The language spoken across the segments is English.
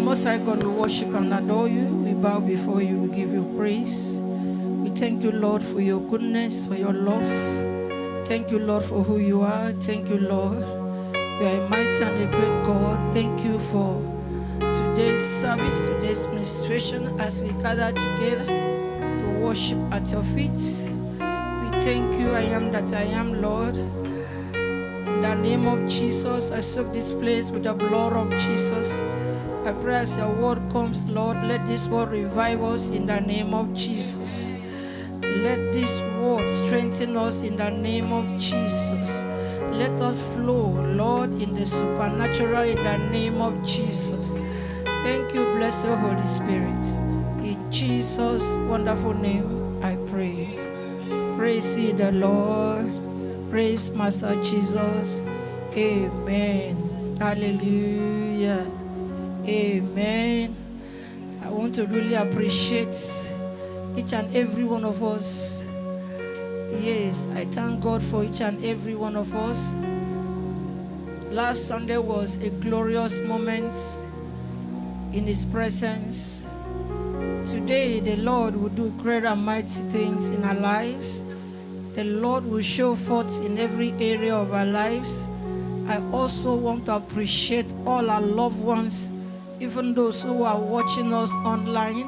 Most High God, we worship and adore you. We bow before you. We give you praise. We thank you, Lord, for your goodness, for your love. Thank you, Lord, for who you are. Thank you, Lord. You are a mighty and a great God. Thank you for today's service, today's ministration as we gather together to worship at your feet. We thank you, I am that I am, Lord. In the name of Jesus, I soak this place with the blood of Jesus. I pray as your word comes, Lord, let this word revive us in the name of Jesus. Let this word strengthen us in the name of Jesus. Let us flow, Lord, in the supernatural in the name of Jesus. Thank you, blessed Holy Spirit. In Jesus' wonderful name, I pray. Praise ye the Lord. Praise Master Jesus. Amen. Hallelujah. Amen. I want to really appreciate each and every one of us. Yes, I thank God for each and every one of us. Last Sunday was a glorious moment in His presence. Today, the Lord will do great and mighty things in our lives. The Lord will show forth in every area of our lives. I also want to appreciate all our loved ones, even those who are watching us online.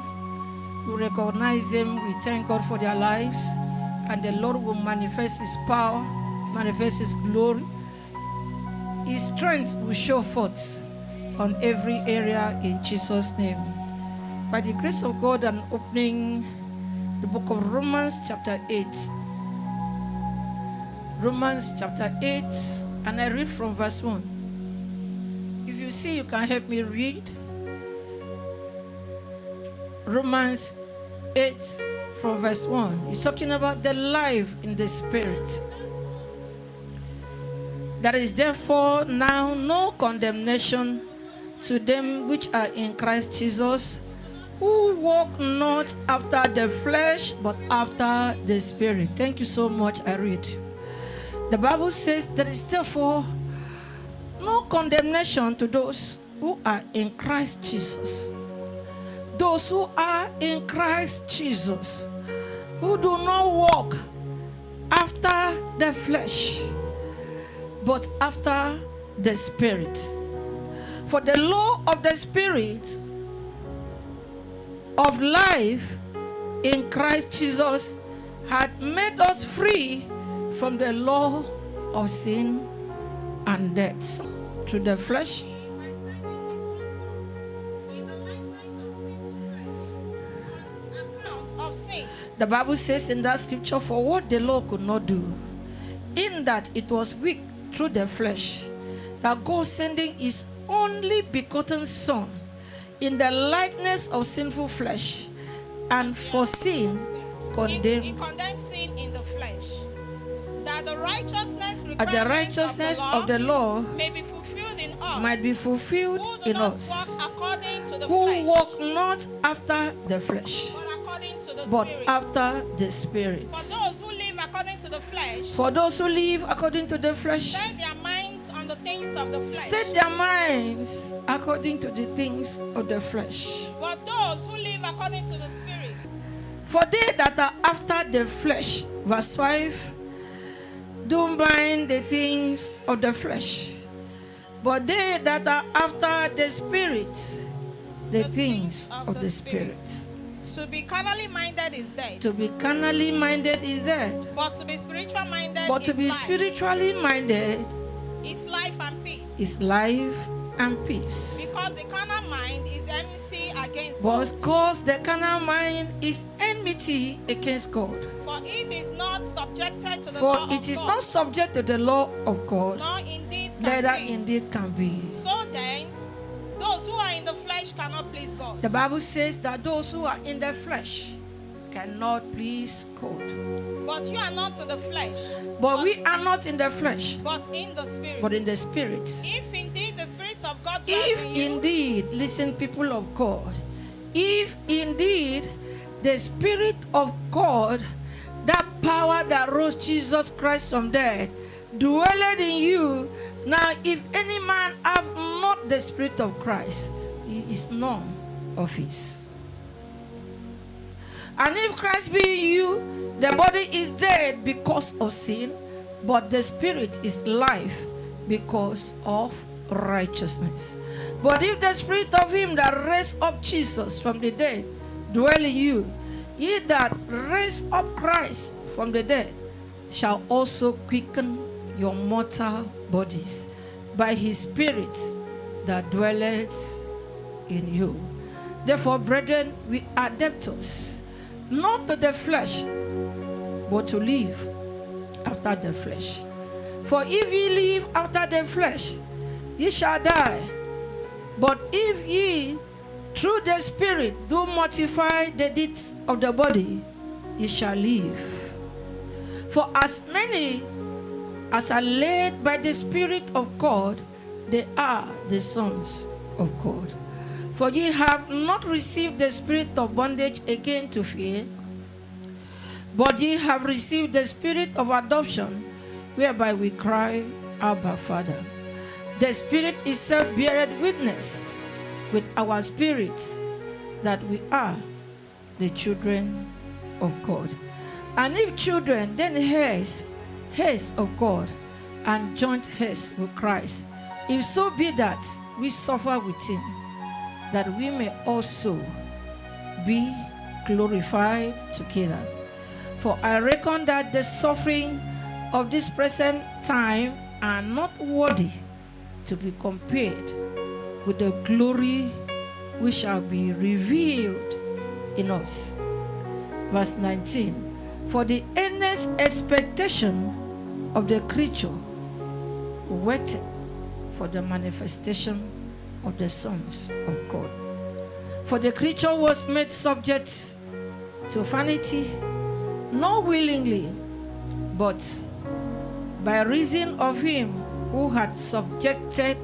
We recognize them. We thank God for their lives. And the Lord will manifest His power, manifest His glory. His strength will show forth on every area in Jesus' name. By the grace of God, I'm opening the book of Romans chapter 8. Romans chapter 8, and I read from verse 1. If you see, you can help me read. Romans 8 from verse 1. It's talking about the life in the Spirit. There is therefore now no condemnation to them which are in Christ Jesus, who walk not after the flesh, but after the Spirit. Thank you so much. I read. The Bible says there is therefore no condemnation to those who are in Christ Jesus. Those who are in Christ Jesus, who do not walk after the flesh, but after the Spirit. For the law of the Spirit of life in Christ Jesus had made us free from the law of sin and death. To the flesh, the Bible says in that scripture, for what the law could not do, in that it was weak through the flesh, that God sending His only begotten Son in the likeness of sinful flesh, and for sin condemned. He condemned sin in the flesh, that the righteousness of the law may be fulfilled in us, might be fulfilled in us, who walk not after the flesh, but after the Spirit. For those who live according to the flesh, Set their minds on the things of the flesh. Set their minds according to the things of the flesh. But those who live according to the Spirit. For they that are after the flesh, verse 5, do mind the things of the flesh. But they that are after the Spirit, the things of the Spirit. To be carnally minded is death. To be carnally minded is death. But to be spiritual minded But to be life. spiritually minded is life and peace. Is life and peace. Because the carnal mind is enmity against God. Because the carnal mind is enmity against God. For it is not subjected to the For law of God. it is not subject to the law of God. Nor indeed can Neither be. indeed can be. So then, those who are in the flesh cannot please God. The Bible says that those who are in the flesh cannot please God. But you are not in the flesh. But we are not in the flesh. But in the Spirit. But in the Spirit. If indeed the Spirit of God dwells If in you, indeed, listen, people of God, if indeed the Spirit of God, that power that rose Jesus Christ from dead, dwelleth in you, now if any man have not the Spirit of Christ, he is none of his. And if Christ be in you, the body is dead because of sin, but the spirit is life because of righteousness. But if the spirit of him that raised up Jesus from the dead dwell in you, he that raised up Christ from the dead shall also quicken your mortal bodies by his spirit that dwelleth in you. Therefore, brethren, we are debtors, not to the flesh, but to live after the flesh. For if ye live after the flesh, ye shall die. But if ye through the Spirit do mortify the deeds of the body, ye shall live. For as many as are led by the Spirit of God, they are the sons of God. For ye have not received the spirit of bondage again to fear, but ye have received the spirit of adoption, whereby we cry, Abba, Father. The Spirit itself beareth witness with our spirits that we are the children of God. And if children, then heirs, heirs of God, and joint heirs with Christ, if so be that we suffer with him, that we may also be glorified together. For I reckon that the suffering of this present time are not worthy to be compared with the glory which shall be revealed in us. Verse 19. For the earnest expectation of the creature waited for the manifestation of the sons of God. For the creature was made subject to vanity, not willingly, but by reason of him who had subjected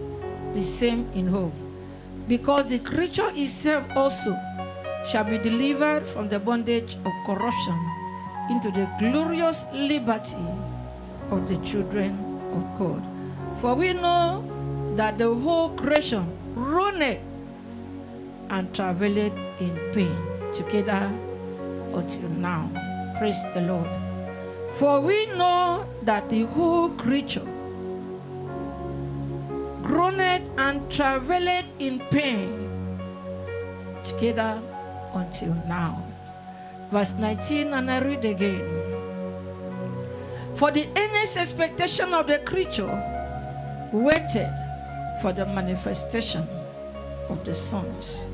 the same in hope, because the creature itself also shall be delivered from the bondage of corruption into the glorious liberty of the children of God. For we know that the whole creation groaneth and travaileth in pain together until now. Praise the Lord. For we know that the whole creature groaneth and travaileth in pain together until now. Verse 19, and I read again. For the earnest expectation of the creature waited for the manifestation of the sons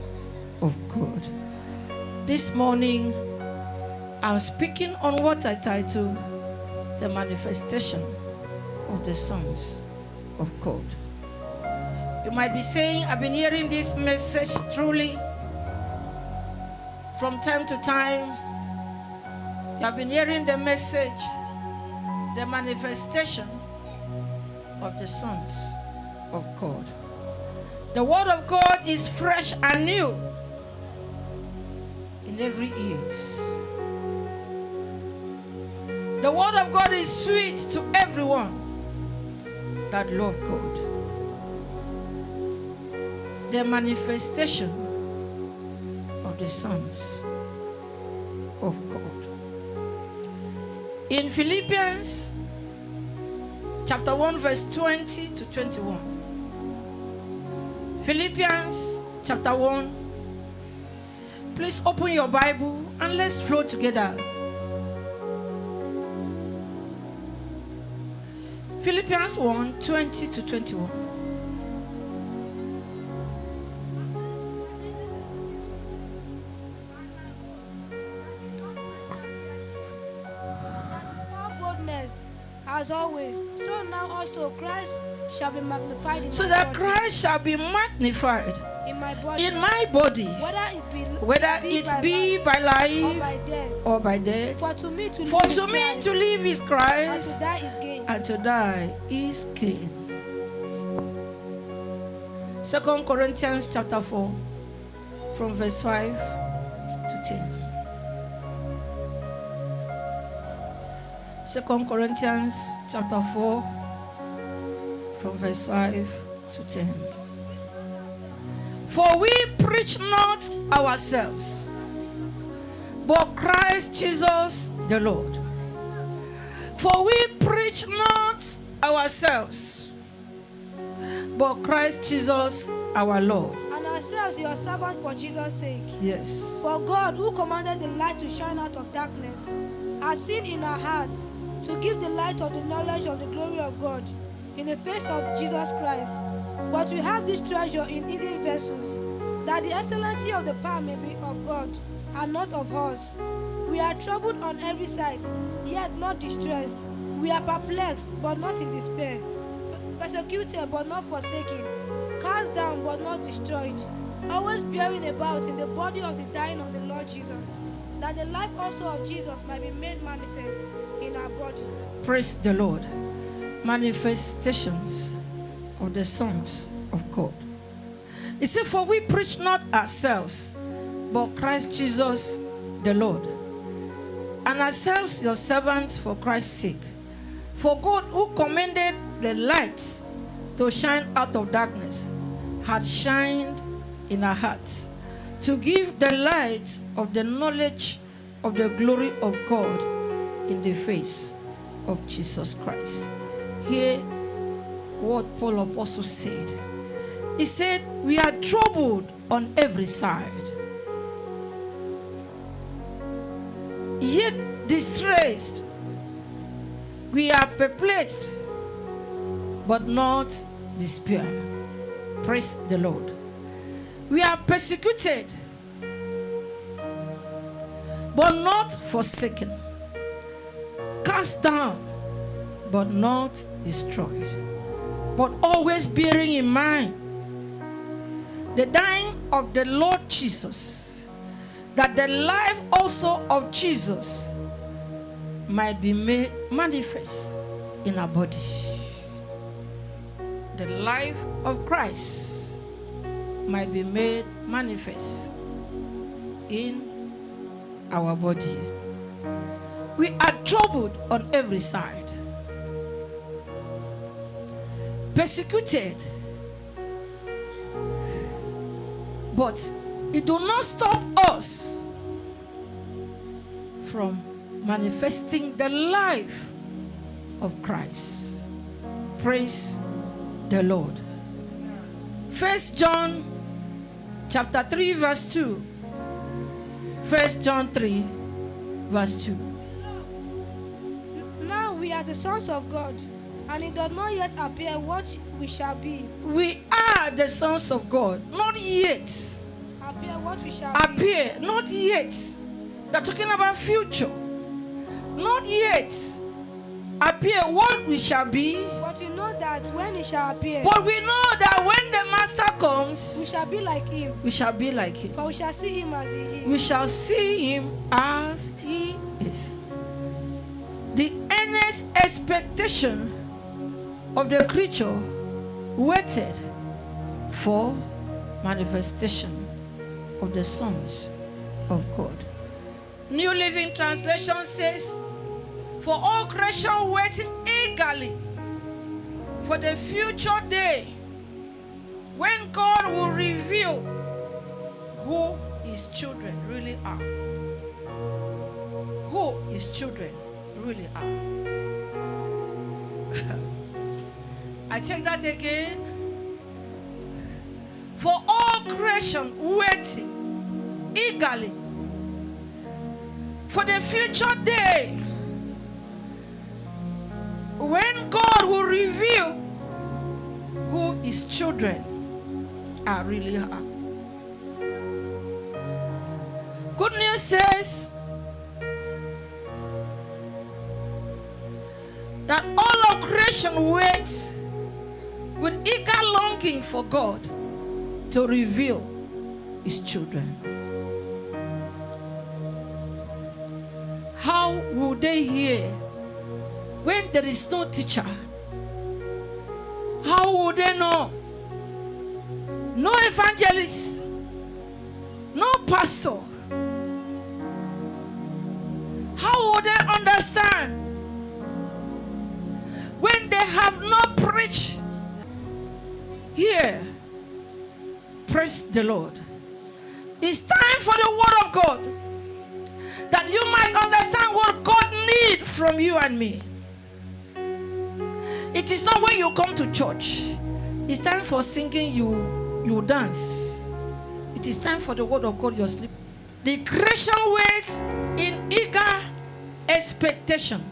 of God. This morning, I'm speaking on what I title the manifestation of the sons of God. You might be saying, I've been hearing this message truly from time to time. You have been hearing the message, the manifestation of the sons of God. The word of God is fresh and new in every ears. The word of God is sweet to everyone that love God. The manifestation of the sons of God. In Philippians chapter 1 verse 20 to 21. Philippians chapter 1. Please open your Bible and let's flow together. Philippians 1, 20 to 21. As always, so now also Christ shall be magnified in so my that body, Christ shall be magnified in my body, whether it be by life or by death. For to me to live is Christ, and to die is gain. and to die is gain. 2 Corinthians chapter 4, from verse 5 to 10. 2 Corinthians chapter 4, from verse 5 to 10. For we preach not ourselves, but Christ Jesus the Lord. For we preach not ourselves, but Christ Jesus our Lord. And ourselves your servants for Jesus' sake. Yes. For God, who commanded the light to shine out of darkness, has seen in our hearts to give the light of the knowledge of the glory of God in the face of Jesus Christ. But we have this treasure in hidden vessels, that the excellency of the power may be of God and not of us. We are troubled on every side, yet not distressed. We are perplexed, but not in despair. Persecuted, but not forsaken. Cast down, but not destroyed. Always bearing about in the body of the dying of the Lord Jesus, that the life also of Jesus might be made manifest in our body. Praise the Lord. Manifestations of the sons of God. He said, for we preach not ourselves, but Christ Jesus the Lord, and ourselves your servants for Christ's sake. For God, who commanded the light to shine out of darkness, had shined in our hearts to give the light of the knowledge of the glory of God in the face of Jesus Christ. Hear what Paul Apostle said. He said, we are troubled on every side, yet distressed. We are perplexed, but not despair. Praise the Lord. We are persecuted, but not forsaken. Cast down, but not destroyed. But always bearing in mind the dying of the Lord Jesus, that the life also of Jesus might be made manifest in our body. The life of Christ might be made manifest in our body. We are troubled on every side, persecuted, but it do not stop us from manifesting the life of Christ. Praise the Lord. 1 John chapter 3 verse 2. 1 John 3 verse 2. Now we are the sons of God, and it does not yet appear what we shall be. We are the sons of God, not yet. Appear what we shall Appear, not yet. We are talking about future. Not yet appear what we shall be. But you know that when he shall appear, But we know that when the Master we comes, shall be like him. we shall be like him. For we shall see him as he is. We shall see him as he is. The earnest expectation of the creature waited for manifestation of the sons of God. New Living Translation says, for all creation waiting eagerly for the future day when God will reveal who his children really are. Who his children really are. I take that again. For all creation waiting eagerly for the future day when God will reveal who his children are really are. Good news says that all of creation waits with eager longing for God to reveal his children. How will they hear when there is no teacher? How will they know? No evangelist, no pastor. How will they understand when they have not preached here? Praise the Lord. It's time for the word of God, that you might understand what God needs from you and me. It is not when you come to church. It's time for singing, you dance. It is time for the word of God, you sleep. The creation waits in eager expectation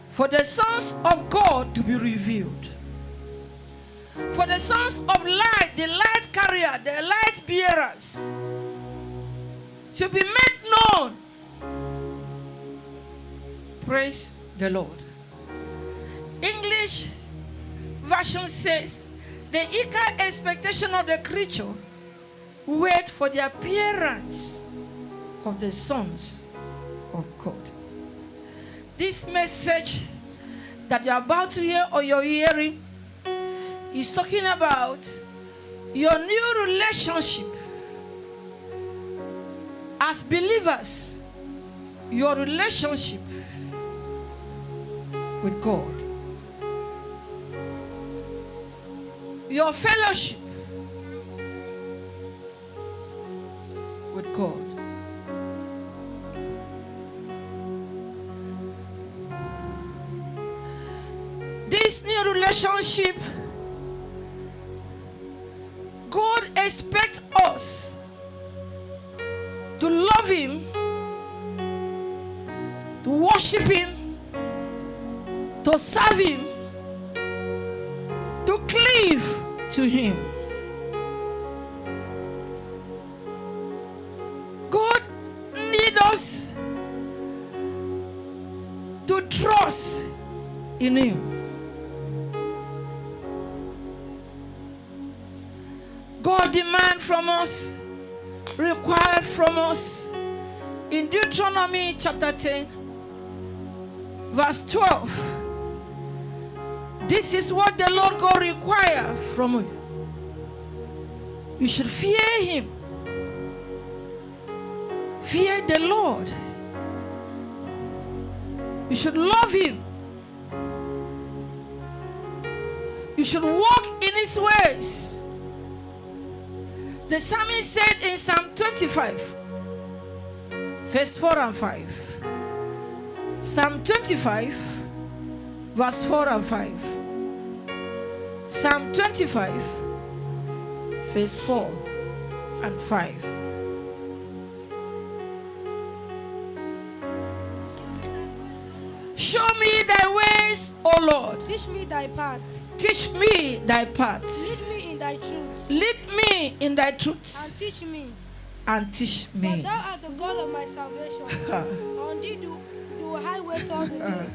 for the sons of God to be revealed. For the sons of light, the light carrier, the light bearers, to be made known. Praise the Lord. English version says, the eager expectation of the creature wait for the appearance of the sons of God. This message that you're about to hear or you're hearing is talking about your new relationship as believers, your relationship with God, your fellowship with God. This new relationship, God expects us to love Him, to worship Him, to serve Him, to cleave to Him. God needs us to trust in Him. God demands from us, required from us, in Deuteronomy chapter 10, verse 12. This is what the Lord God requires from you. You should fear Him. Fear the Lord. You should love Him. You should walk in His ways. The psalmist said in Psalm 25, verse 4 and 5. Psalm 25, verse 4 and 5. Psalm 25, verse 4 and 5. Show me thy ways, O Lord. Teach me thy paths. Teach me thy paths. Lead me in thy truth. Lead me in thy And truths. teach me. And teach For me. thou art the God of my salvation. On thee do I wait all the day.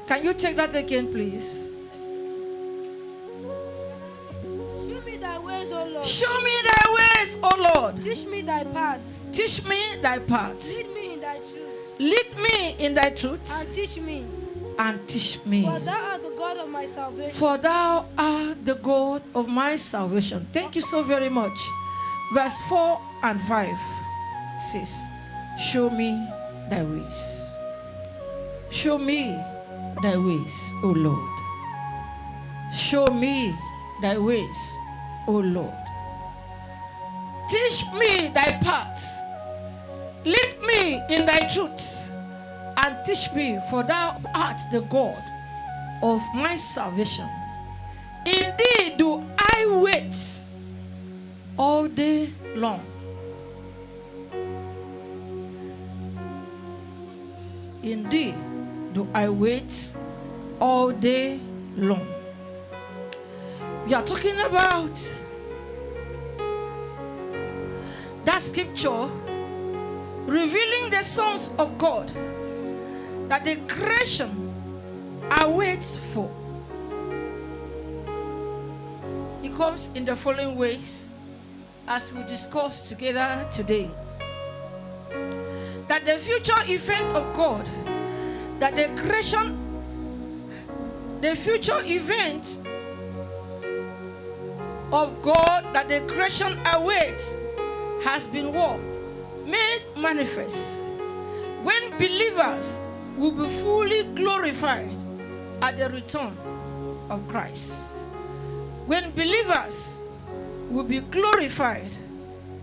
Can you take that again, please? Show me thy ways, O Lord. Show me thy ways, O Lord. Teach me thy paths. Teach me thy paths. Lead me in thy truth. Lead me in thy truths. And teach me. And teach me. For thou art the God of my salvation. For thou art the God of my salvation. Thank you so very much. Verse 4 and 5 says, show me thy ways. Show me thy ways, O Lord. Show me thy ways, O Lord. Teach me thy paths. Lead me in thy truths. And teach me, for thou art the God of my salvation. In thee do I wait all day long. In thee do I wait all day long. We are talking about that scripture revealing the sons of God that the creation awaits for. It comes in the following ways as we discuss together today. That the future event of God, that the creation, the future event of God that the creation awaits has been what? Made manifest. When believers will be fully glorified at the return of Christ. When believers will be glorified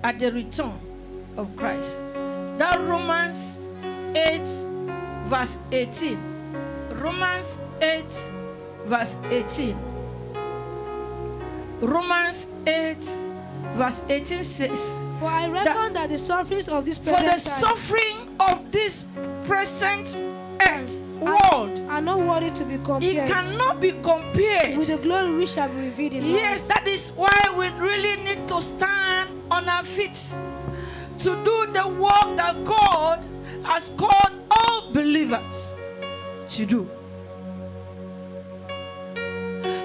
at the return of Christ. That Romans 8 verse 18. Romans 8 verse 18. Romans 8 verse 18 says, For I reckon that the sufferings of this for present the time suffering of this present earth world are not worthy to be compared. It cannot be compared with the glory which shall be revealed in Yes, us. that is why we really need to stand on our feet to do the work that God has called all believers to do.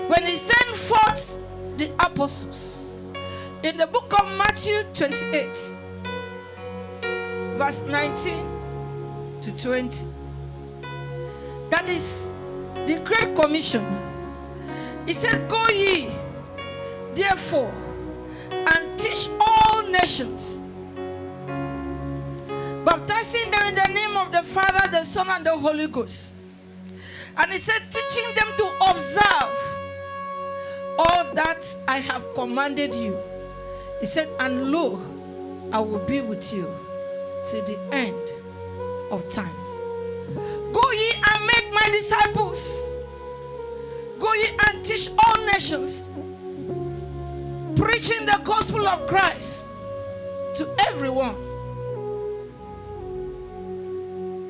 When he sent forth the apostles, in the book of Matthew 28, verse 19 to 20, that is the Great Commission. He said, Go ye, therefore, and teach all nations, baptizing them in the name of the Father, the Son, and the Holy Ghost. And he said, teaching them to observe all that I have commanded you. He said, and lo, I will be with you till the end of time. Go ye and make my disciples. Go ye and teach all nations, preaching the gospel of Christ to everyone.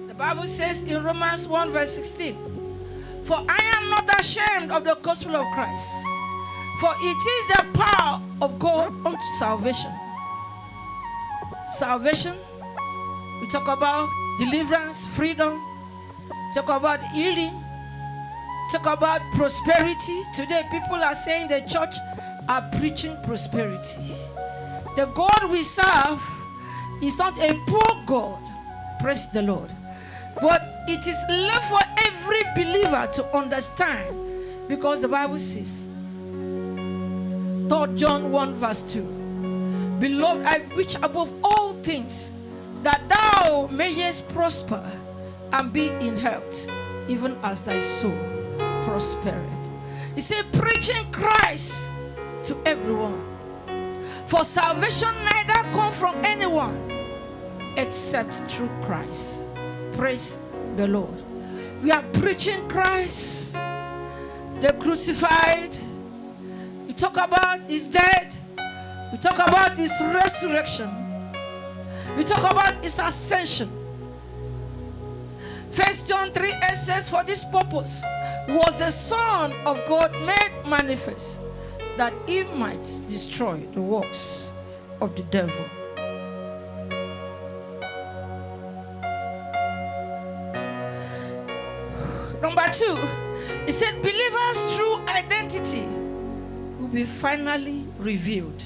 The Bible says in Romans 1 verse 16, for I am not ashamed of the gospel of Christ, for it is the power of God unto salvation. Salvation, we talk about deliverance, freedom, we talk about healing, talk about prosperity. Today people are saying the church are preaching prosperity. The God we serve is not a poor God, praise the Lord, but it is left for every believer to understand, because the Bible says, 3 John 1 verse 2, beloved, I wish above all things that thou mayest prosper and be in health, even as thy soul prospered. He said, preaching Christ to everyone. For salvation neither comes from anyone except through Christ. Praise the Lord. We are preaching Christ, the crucified. We talk about his death. We talk about his resurrection. We talk about his ascension. 1 John 3:8 says, for this purpose was the Son of God made manifest, that he might destroy the works of the devil. Number 2, it said believers' true identity will be finally revealed.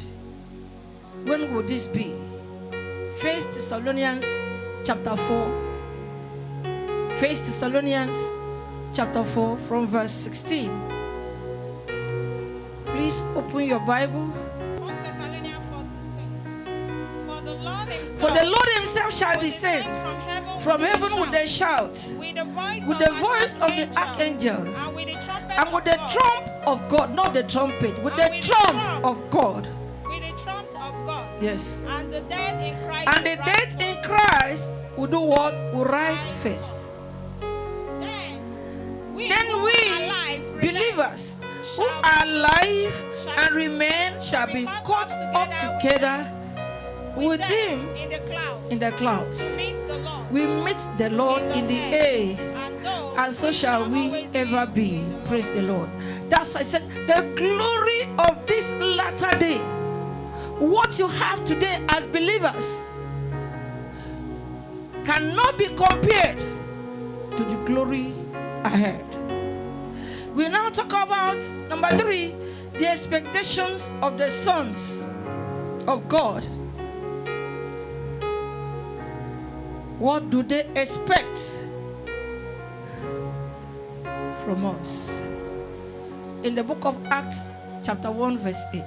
When will this be? 1 Thessalonians chapter 4. 1 Thessalonians chapter 4 from verse 16. Please open your Bible. 1 Thessalonians 4:16. For the Lord himself shall descend from heaven with a shout, with the voice of the archangel, and with the trump of God, not the trumpet, with the trump of God. With the trump of God. Yes. And the dead in Christ. And the dead in Christ will do what? Will rise first. Then we believers who are alive and remain shall be caught up together with him in the clouds. We meet the Lord in the air, and so shall we ever be. Praise the Lord. That's why I said the glory of this latter day, what you have today as believers, cannot be compared to the glory ahead. We now talk about number 3, the expectations of the sons of God. What do they expect from us? In the book of Acts, chapter 1, verse 8.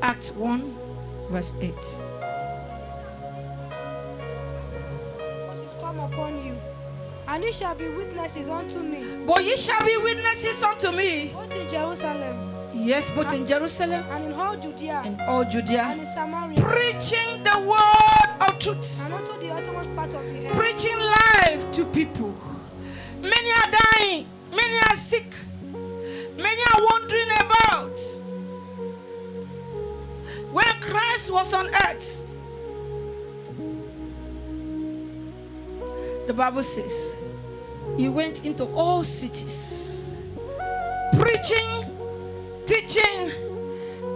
Acts 1, verse 8. upon you, and ye shall be witnesses unto me, But ye shall be witnesses unto me. both in Jerusalem Yes, both in Jerusalem, and in all Judea in all and Judea, in Samaria, preaching the word of truth, and unto the uttermost part of the earth. preaching life to people. Many are dying, many are sick, many are wandering about. When Christ was on earth, the Bible says he went into all cities, preaching, teaching,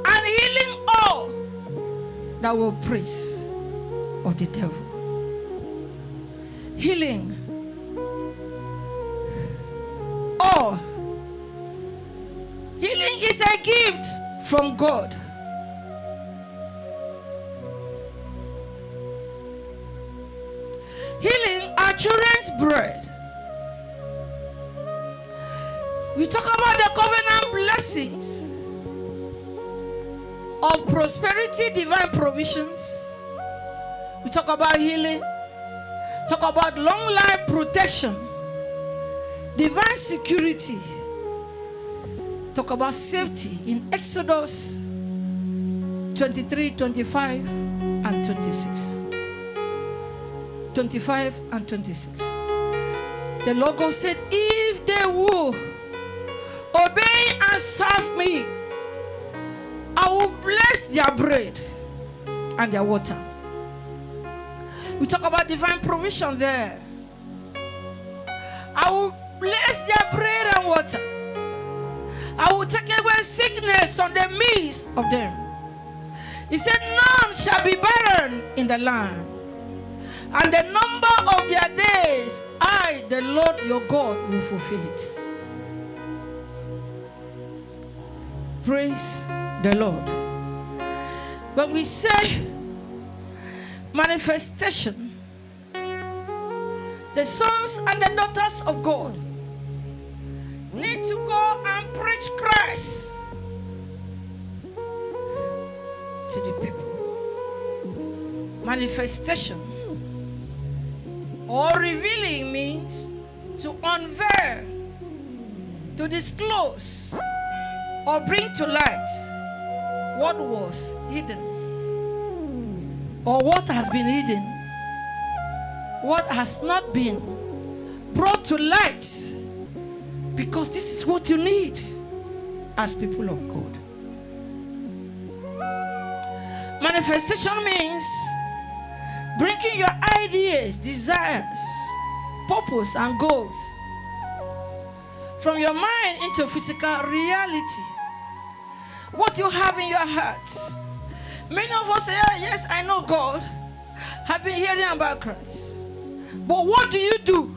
and healing all that were oppressed of the devil. Healing all. Healing is a gift from God. Healing our children's bread. We talk about the covenant blessings of prosperity, divine provisions. We talk about healing, talk about long life protection, divine security, talk about safety in Exodus 23, 25, and 26. 25 and 26. The Lord God said, if they will obey and serve me, I will bless their bread and their water. We talk about divine provision there. I will bless their bread and water. I will take away sickness from the midst of them. He said, none shall be barren in the land. And the number of their days, I, the Lord your God, will fulfill it. Praise the Lord. When we say manifestation, the sons and the daughters of God need to go and preach Christ to the people. Manifestation or revealing means to unveil, to disclose, or bring to light what was hidden, or what has been hidden, what has not been brought to light, because this is what you need as people of God. Manifestation means bringing your ideas, desires, purpose, and goals from your mind into physical reality. What you have in your heart. Many of us say, yes, I know God. I've been hearing about Christ. But what do you do?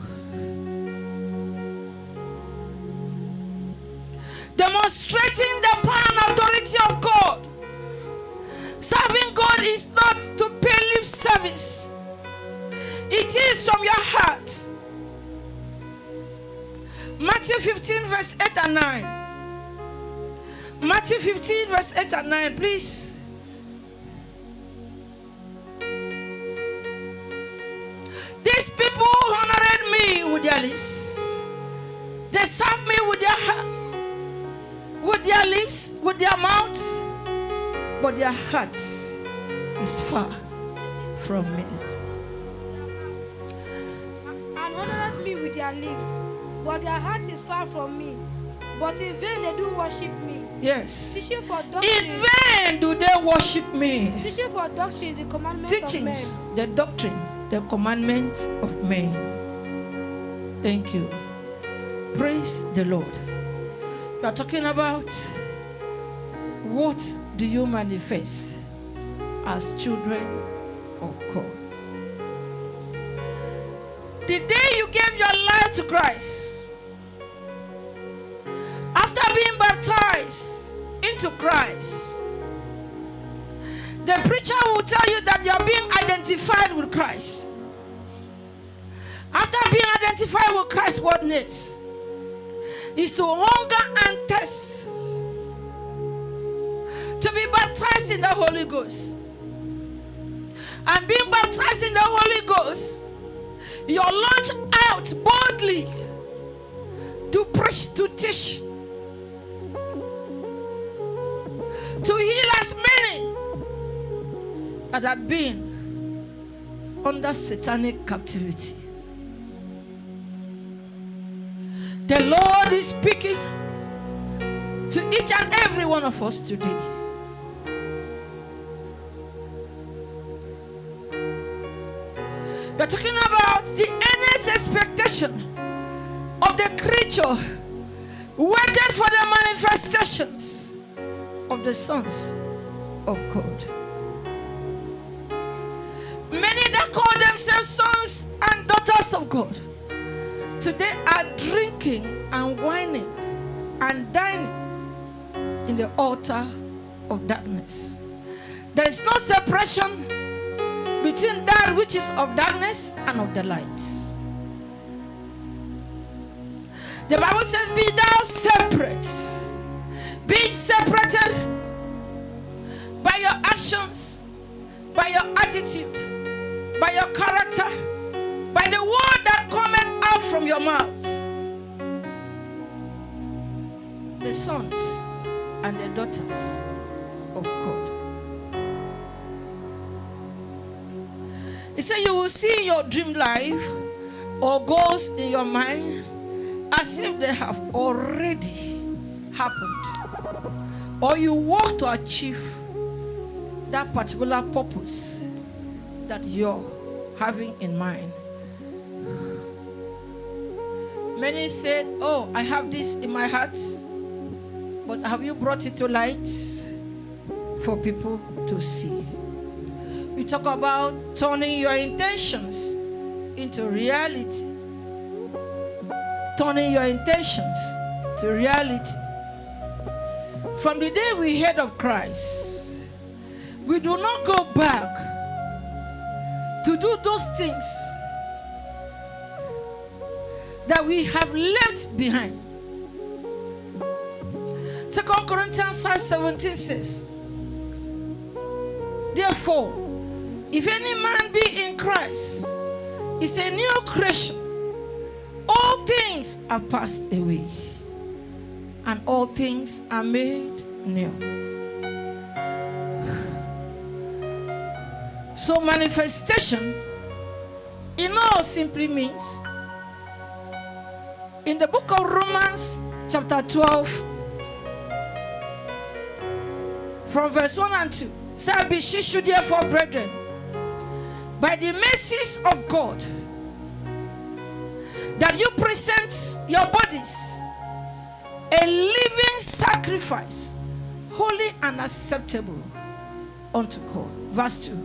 Demonstrating the power and authority of God. Serving God is not to pay lip service. It is from your heart. Matthew 15 verse 8 and 9. Matthew 15 verse 8 and 9, please. These people honored me with their lips. They served me with their lips, with their mouths, but their hearts is far from me. And honored me with their lips, but their heart is far from me. But in vain they do worship me. Yes. Teaching for doctrine. In vain do they worship me. Teaching for doctrine the commandment Teachings, of men. the doctrine, the commandments of men. Thank you. Praise the Lord. We are talking about what do you manifest as children of God. The day you gave your life to Christ, after being baptized into Christ, the preacher will tell you that you are being identified with Christ. After being identified with Christ, what next? Is to hunger and thirst, to be baptized in the Holy Ghost. And being baptized in the Holy Ghost You're launched out boldly to preach, to teach, to heal as many that had been under satanic captivity. The Lord is speaking to each and every one of us today. We're talking about the earnest expectation of the creature waited for the manifestations of the sons of God. Many that call themselves sons and daughters of God today are drinking and whining and dining in the altar of darkness. There is no separation between that which is of darkness and of the light. The Bible says, be thou separate. Being separated by your actions, by your attitude, by your character, by the word that cometh out from your mouth. The sons and the daughters of God. He said you will see your dream life or goals in your mind as if they have already happened, or you work to achieve that particular purpose that you're having in mind. Many said, oh, I have this in my heart, but have you brought it to light for people to see? We talk about turning your intentions into reality. Turning your intentions to reality. From the day we heard of Christ, we do not go back to do those things that we have left behind. 2 Corinthians 5:17 says, therefore, if any man be in Christ, is a new creation. All things have passed away, and all things are made new. So manifestation, in all simply means, in the book of Romans chapter 12, from verse 1 and 2, say, I beseech you therefore, brethren, by the mercies of God, that you present your bodies a living sacrifice, holy and acceptable unto God. Verse 2.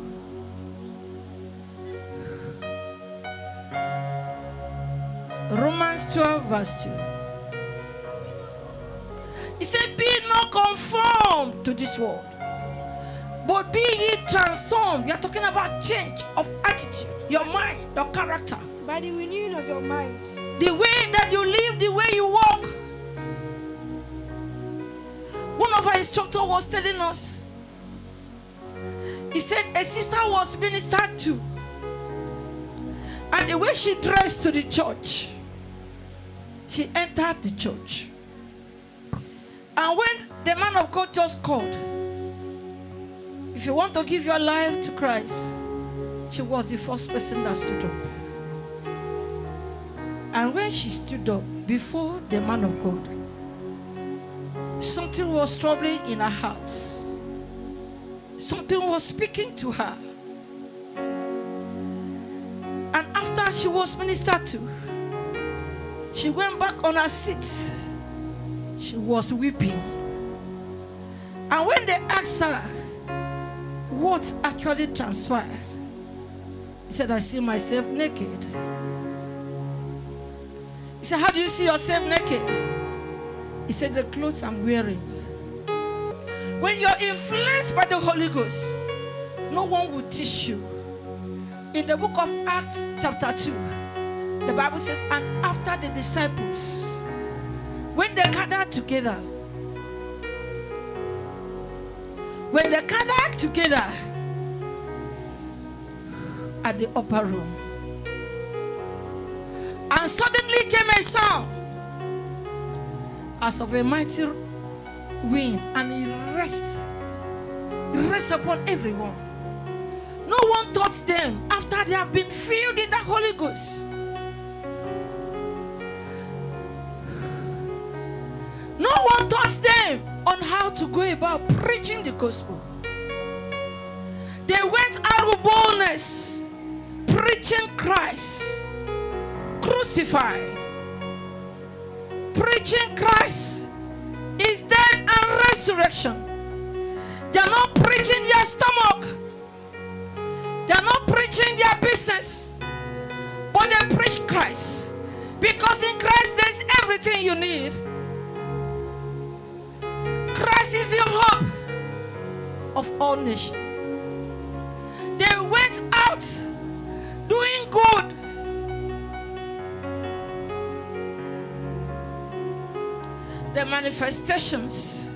Romans 12, verse 2. He said, be not conformed to this world, but be ye transformed. We are talking about change of attitude, your mind, your character. By the renewing of your mind. The way that you live, the way you walk. One of our instructors was telling us, he said a sister was ministered to, and the way she dressed to the church, she entered the church. And when the man of God just called, if you want to give your life to Christ, she was the first person that stood up. And when she stood up before the man of God, something was troubling in her heart. Something was speaking to her. And after she was ministered to, she went back on her seat. She was weeping. And when they asked her what actually transpired, he said, I see myself naked. He said, how do you see yourself naked? He said, the clothes I'm wearing. When you're influenced by the Holy Ghost, no one will teach you. In the book of Acts chapter 2, the Bible says, and after the disciples, when they gathered together, at the upper room, And suddenly came a sound as of a mighty wind, and it rests upon everyone. No one touched them after they have been filled in the Holy Ghost. No one touched them on how to go about preaching the gospel. They went out with boldness, preaching Christ crucified, preaching Christ is death and resurrection. They are not preaching their stomach. They are not preaching their business, but they preach Christ, because in Christ there is everything you need. Christ is the hope of all nations. They went out doing good. The manifestations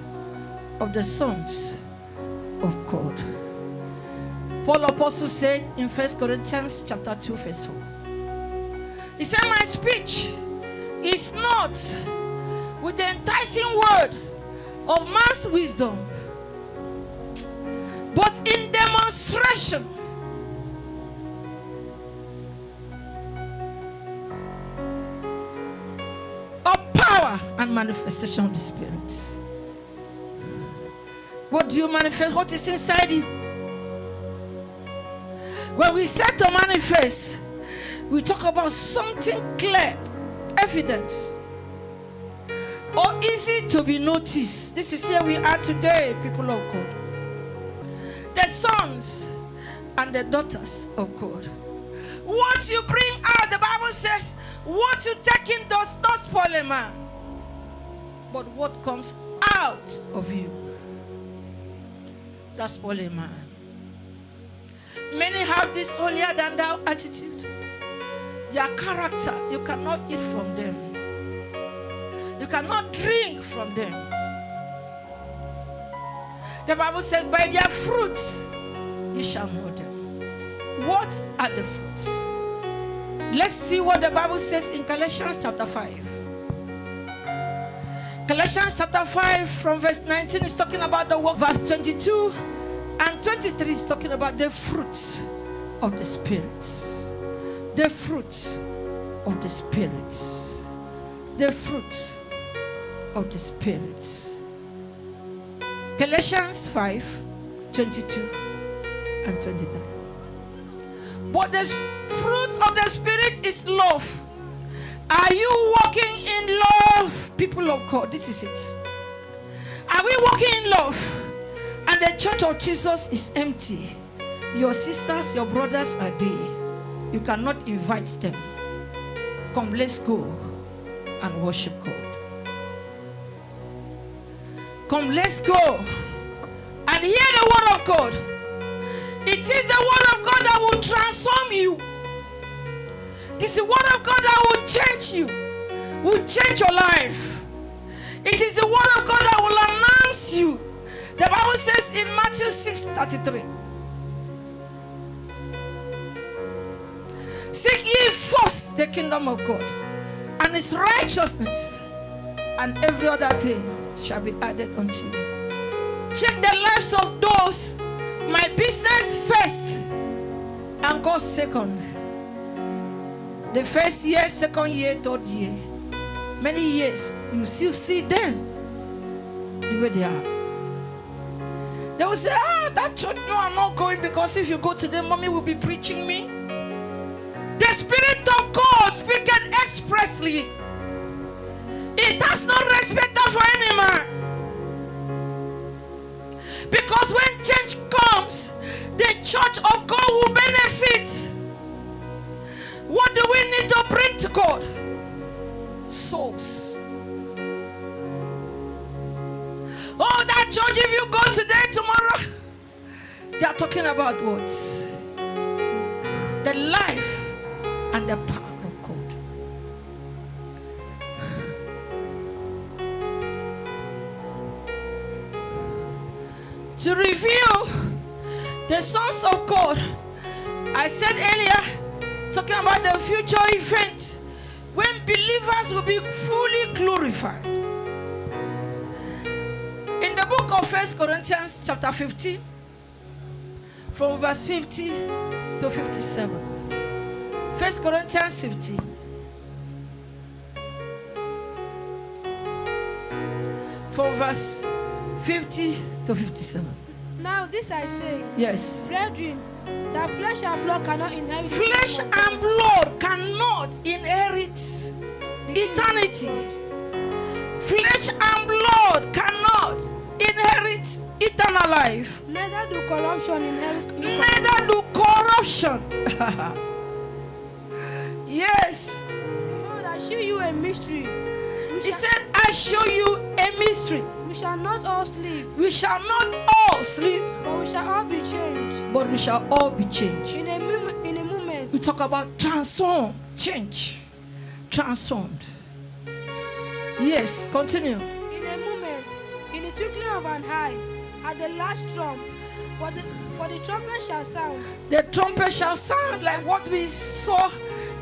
of the sons of God. Paul Apostle said in 1 Corinthians chapter 2 verse 4. He said, my speech is not with the enticing word of man's wisdom, but in demonstration of power and manifestation of the Spirit. What do you manifest? What is inside you? When we say to manifest, we talk about something clear, evidence, or easy to be noticed. This is where we are today, people of God. The sons and the daughters of God. What you bring out, the Bible says, what you take in does not spoil a man, but what comes out of you, that spoil a man. Many have this holier than thou attitude. Their character, you cannot eat from them. You cannot drink from them. The Bible says, by their fruits you shall know them. What are the fruits? Let's see what the Bible says in Galatians chapter 5. Galatians chapter 5 from verse 19 is talking about the work. Verse 22 and 23 is talking about the fruits of the spirits. The fruits of the spirits. The fruits of the spirits. Galatians 5, 22 and 23. But the fruit of the Spirit is love. Are you walking in love, people of God? This is it. Are we walking in love? And the church of Jesus is empty. Your sisters, your brothers are there. You cannot invite them. Come, let's go and worship God. Come, let's go and hear the word of God. It is the word of God that will transform you. It is the word of God that will change you, will change your life. It is the word of God that will announce you. The Bible says in Matthew 6:33, seek ye first the kingdom of God and his righteousness, and every other thing shall be added unto you. Check the lives of those. My business first and God second. The first year, second year, third year, many years, you still see them the way they are. They will say, that church, no, I'm not going, because if you go to them, mommy will be preaching me. The Spirit of God speaking expressly. It has no respect for any man. Because when change comes, the church of God will benefit. What do we need to bring to God? Souls. Oh, that church, if you go today, tomorrow, they are talking about what? The life and the power of God. To review the sons of God, I said earlier, talking about the future event, when believers will be fully glorified. In the book of 1 Corinthians chapter 15, from verse 50 to 57. 1 Corinthians 15. From verse 50 to 57. Now this I say, Yes. brethren, that flesh and blood cannot inherit. Flesh and blood cannot inherit eternity. Flesh and blood cannot inherit eternal life. Neither do corruption inherit. Neither do corruption. Yes. Behold, I show you a mystery. He said, I show you a mystery. We shall not all sleep, We shall not all sleep, but we shall all be changed. but we shall all be changed. In a moment. We talk about transform, change, transformed. Yes, continue. In a moment, in the twinkling of an eye, at the last trump, for the trumpet shall sound. The trumpet shall sound, like what we saw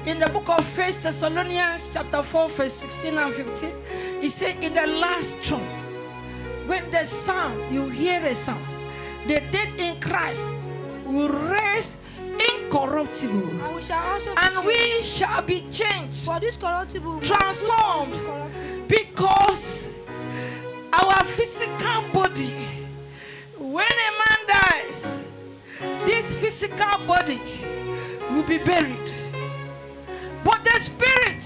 in the book of 1 Thessalonians chapter 4, verse 16 and 15. He said, in the last trump, when the sound, you hear a sound, the dead in Christ will rise incorruptible, And we shall also be and changed. we shall be changed, For this corruptible, transformed, incorruptible. because our physical body, when a man dies, this physical body will be buried, but the spirit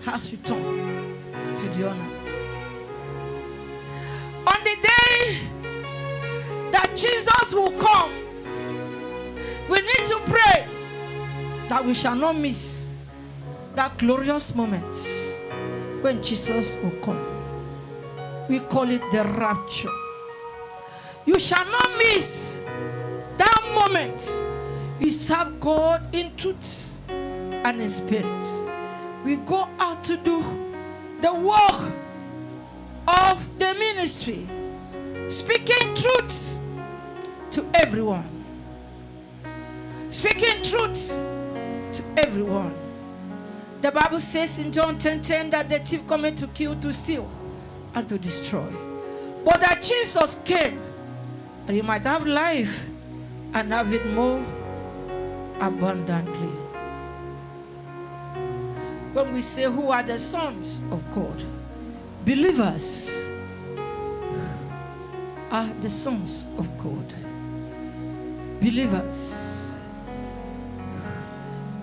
has returned to the honor. On the day that Jesus will come, we need to pray that we shall not miss that glorious moment when Jesus will come. We call it the rapture. You shall not miss that moment. We serve God in truth and in spirit. We go out to do the work of the ministry, speaking truth to everyone. Speaking truth to everyone. The Bible says in John 10:10 that the thief cometh to kill, to steal, and to destroy. But that Jesus came, and you might have life and have it more abundantly. When we say who are the sons of God, believers are the sons of God. Believers.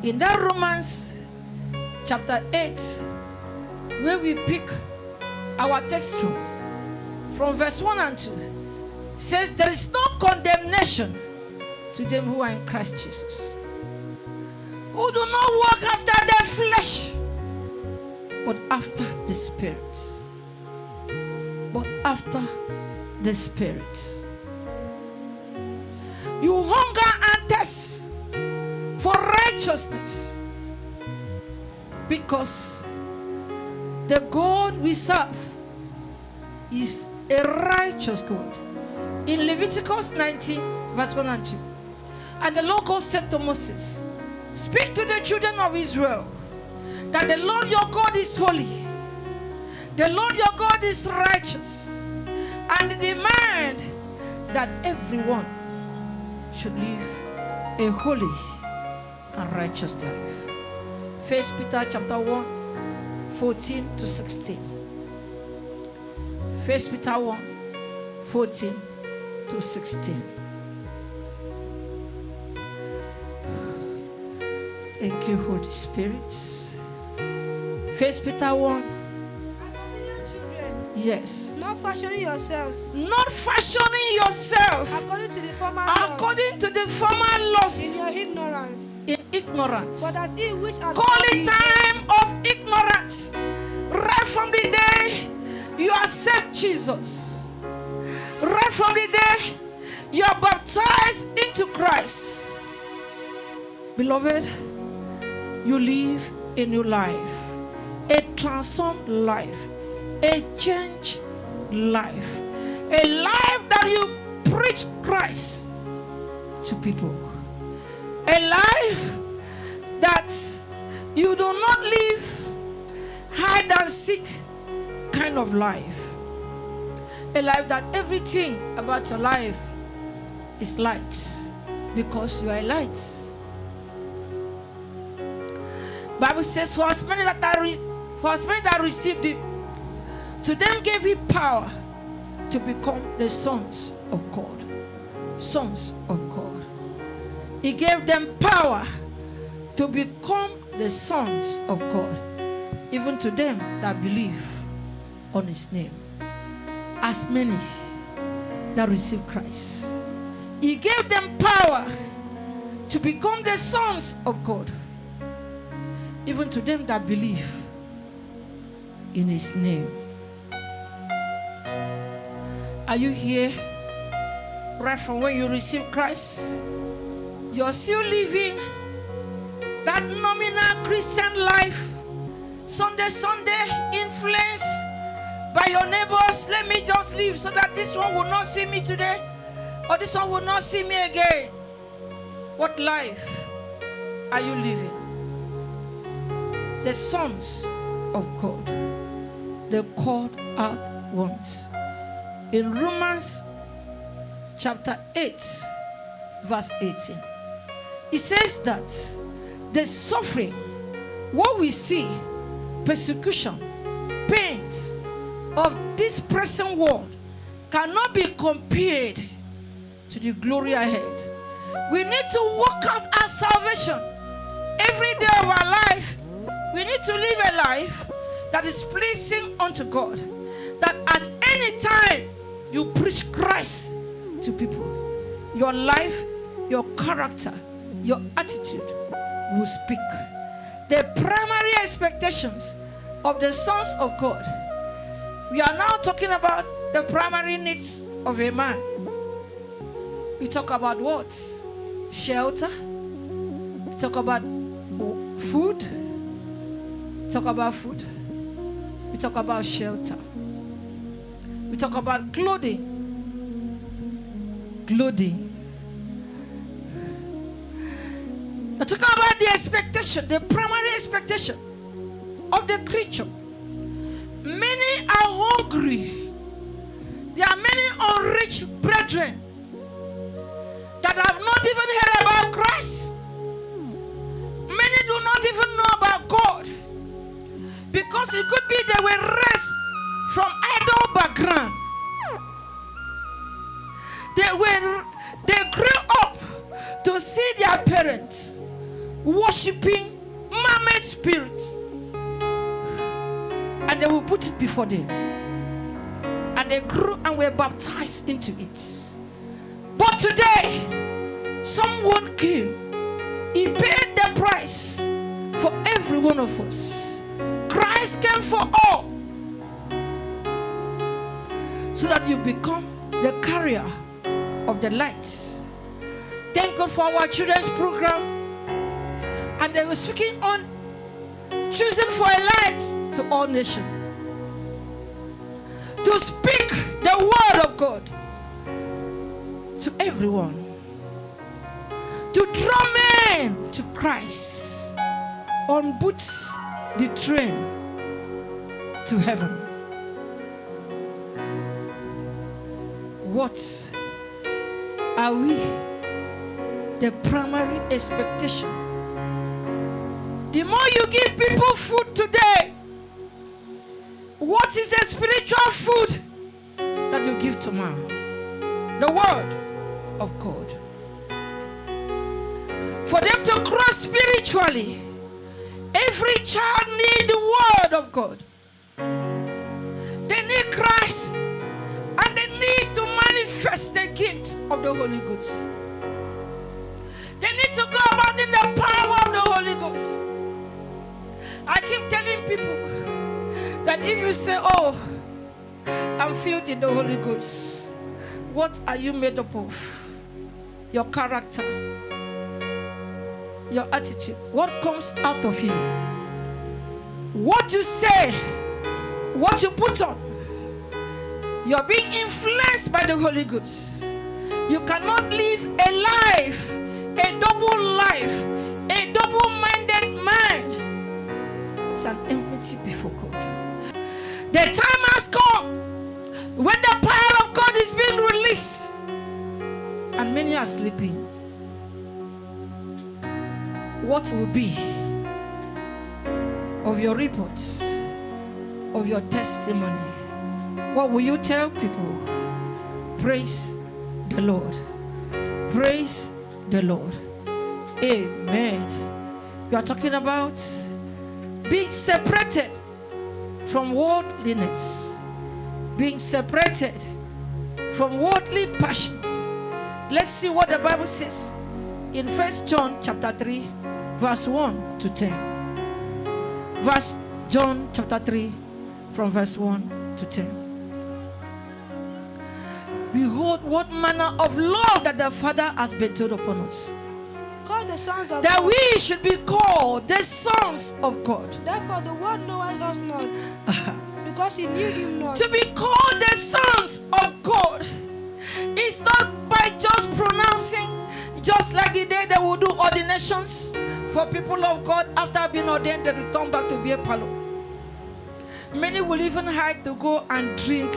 In that Romans chapter 8, where we pick our text from verse 1 and 2, says there is no condemnation to them who are in Christ Jesus, who do not walk after the flesh, but after the Spirit. But after the Spirit. You hunger and thirst for righteousness, because the God we serve is a righteous God. In Leviticus 19, verse 1 and 2, and the Lord God said to Moses, speak to the children of Israel that the Lord your God is holy, the Lord your God is righteous, and demand that everyone should live a holy and righteous life. 1 Peter chapter 1, 14 to 16. 1 Peter 1, 14 to 16. Thank you, Holy Spirit. 1 Peter 1. Yes. Not fashioning yourselves. Not fashioning yourself According to the former lusts. in your ignorance. In ignorance. But as he which hath Call it time of ignorance. Right from the day you accept Jesus. Right from the day you are baptized into Christ. Beloved, you live a new life. A transformed life. A changed life. A life that you preach Christ to people. A life that you do not live hide and seek kind of life. A life that everything about your life is light, because you are light. Bible says, for as many that received it, to them gave he power to become the sons of God. Sons of God. He gave them power to become the sons of God, even to them that believe on his name. As many that receive Christ, he gave them power to become the sons of God, even to them that believe in his name. Are you here? Right from when you receive Christ, you're still living that nominal Christian life, Sunday, influenced by your neighbors. Let me just live so that this one will not see me today, or this one will not see me again. What life are you living? The sons of God, the called out ones. In Romans chapter 8, verse 18, it says that the suffering, what we see, persecution, pains of this present world cannot be compared to the glory ahead. We need to work out our salvation every day of our life. We need to live a life that is pleasing unto God, that at any time you preach Christ to people, your life, your character, your attitude will speak. The primary expectations of the sons of God. We are now talking about the primary needs of a man. We talk about what? Shelter. We talk about food. We talk about food. We talk about shelter. We talk about clothing. Clothing. We talk about the expectation, the primary expectation of the creature. Many are hungry. There are many unreached brethren that have not even heard about Christ. Many do not even know about God, because it could be they were raised from idol background. They grew up to see their parents worshiping mermaid spirits, and they will put it before them, and they grew and were baptized into it. But today, someone came. He paid the price for every one of us. Christ came for all, so that you become the carrier of the lights. Thank God for our children's program, and they were speaking on choosing for a light to all nations, to speak the word of God to everyone, to draw men to Christ on boots the train to heaven. What are we? The primary expectation. The more you give people food today, what is the spiritual food that you give tomorrow? The word of God. For them to grow spiritually, every child needs the word of God. They need Christ, and they need to manifest the gift of the Holy Ghost. They need to go about in the power of the Holy Ghost. I keep telling people that if you say, oh, I'm filled in the Holy Ghost, what are you made up of? Your character, your attitude, what comes out of you, what you say, what you put on. You're being influenced by the Holy Ghost. You cannot live a life, a double life, a double-minded mind. It's an empty empty before God. The time has come when the power of God is being released and many are sleeping. What will be of your reports, of your testimony? What will you tell people? Praise the Lord. Praise the Lord. Amen. You are talking about being separated from worldliness, being separated from worldly passions. Let's see what the Bible says in 1 John chapter 3, verse 1 to 10. John chapter 3, from verse 1 to 10. Behold, what manner of love that the Father has bestowed upon us, Called the sons of that God. we should be called the sons of God. Therefore the world knoweth us not, because he knew him not. To be called the sons of God is not by just pronouncing, just like the day they will do ordinations for people of God. After being ordained, they return back to be a palo. Many will even hide to go and drink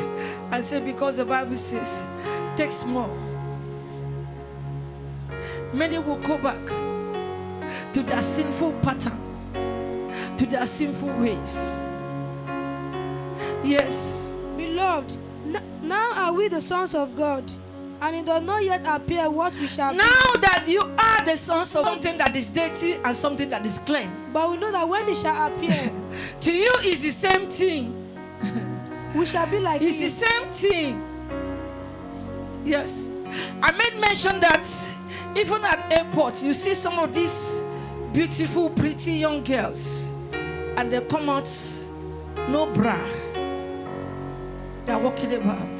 and say, because the Bible says, take small. Many will go back to their sinful pattern, to their sinful ways. Yes. Beloved, now are we the sons of God, and it does not yet appear what we shall be. Now that you are the sons of something that is dirty and something that is clean, But we know that when it shall appear, to you is the same thing. we shall be like It's the him. same thing. Yes. I made mention that even at airport, you see some of these beautiful, pretty young girls, and they come out no bra. They are walking about.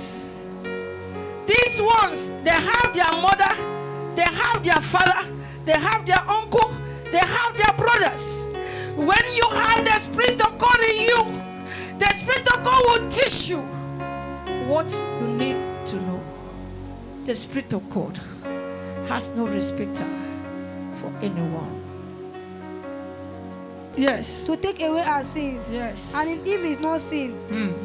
These ones, they have their mother, they have their father, they have their uncle, they have their brothers. When you have the Spirit of God in you, the Spirit of God will teach you what you need to know. The Spirit of God has no respecter for anyone. Yes. To take away our sins. Yes. And in him is no sin.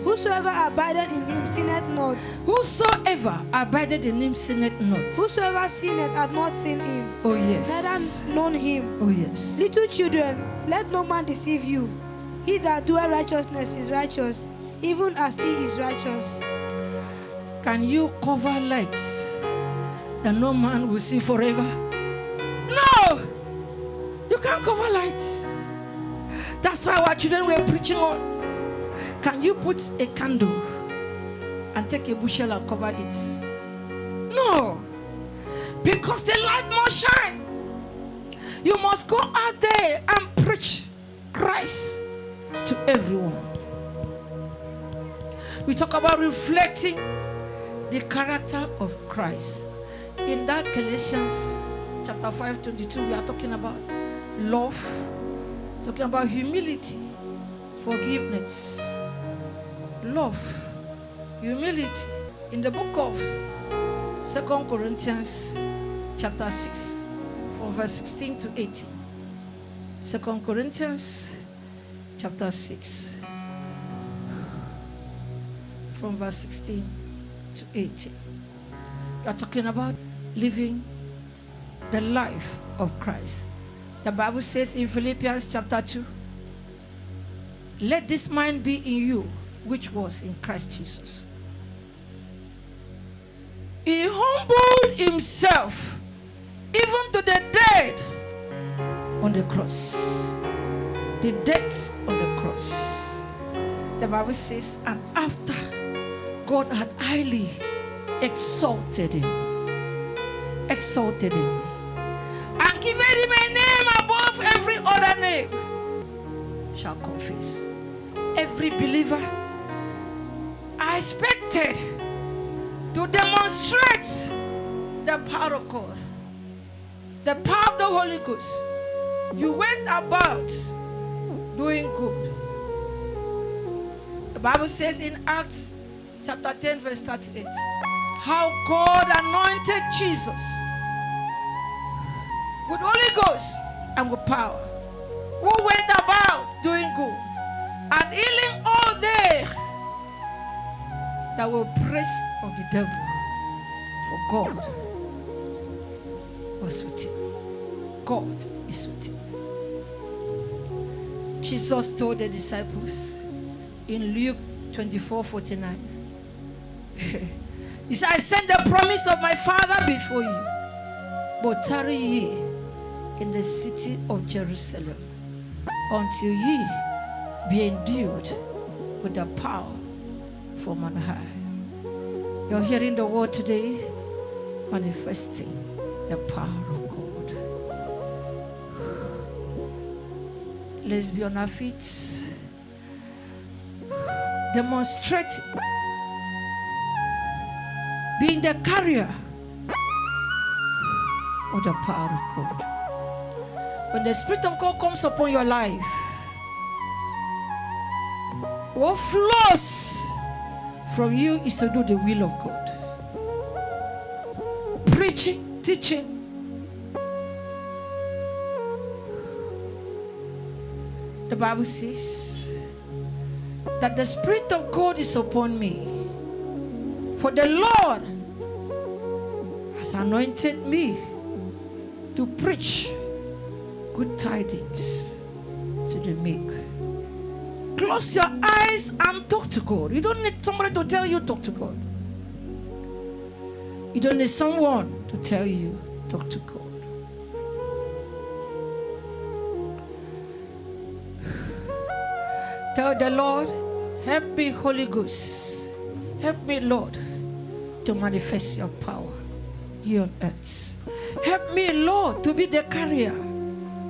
Whosoever abideth in him sinneth not. Whosoever abided in him sinneth not. Whosoever sinneth hath not seen him. Oh yes. Neither known him. Oh yes. Little children, let no man deceive you. He that doeth righteousness is righteous, even as he is righteous. Can you cover lights that no man will see forever? No! You can't cover lights. That's why our children were preaching on. Can you put a candle and take a bushel and cover it? No. Because the light must shine. You must go out there and preach Christ to everyone. We talk about reflecting the character of Christ. In that Galatians chapter 5:22, we are talking about love, talking about humility, forgiveness, love, humility. In the book of 2 Corinthians chapter 6, from verse 16 to 18. 2 Corinthians chapter 6, from verse 16 to 18. We are talking about living the life of Christ. The Bible says in Philippians chapter 2, let this mind be in you, which was in Christ Jesus. He humbled himself even to the death on the cross. The death on the cross. The Bible says, and after God had highly exalted him, and given him a name above every other name, shall confess. Every believer are expected to demonstrate the power of God, the power of the Holy Ghost. You went about doing good. The Bible says in Acts chapter 10 verse 38, how God anointed Jesus with Holy Ghost and with power, who went about doing good that were oppressed of the devil, for God was with him. God is with him. Jesus told the disciples in Luke 24:49, he said, I send the promise of my Father before you, but tarry ye in the city of Jerusalem until ye be endued with the power from on high. You're hearing the word today, manifesting the power of God. Let's be on our feet, demonstrating being the carrier of the power of God. When the Spirit of God comes upon your life, what flows from you is to do the will of God. Preaching, teaching. The Bible says that the Spirit of God is upon me, for the Lord has anointed me to preach good tidings to the meek. Close your eyes and talk to God. You don't need somebody to tell you talk to God. You don't need someone to tell you talk to God. Tell the Lord, help me, Holy Ghost. Help me, Lord, to manifest your power here on earth. Help me, Lord, to be the carrier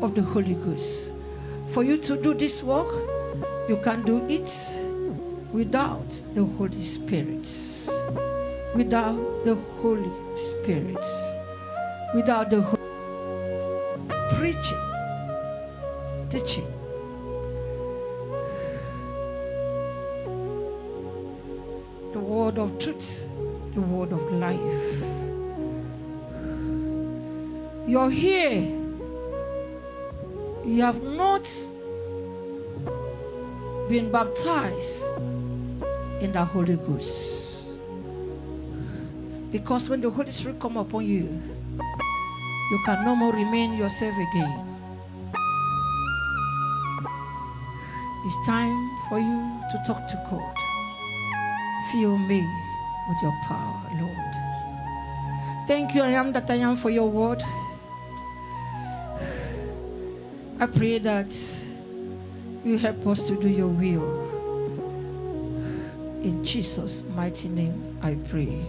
of the Holy Ghost. For you to do this work, you can do it without the Holy Spirit. Without the Holy Spirit. Without the preaching, teaching. The word of truth, the word of life. You're here. You have not been baptized in the Holy Ghost. Because when the Holy Spirit comes upon you, you can no more remain yourself again. It's time for you to talk to God. Fill me with your power, Lord. Thank you, I am that I am, for your word. I pray that you help us to do your will. In Jesus' mighty name, I pray.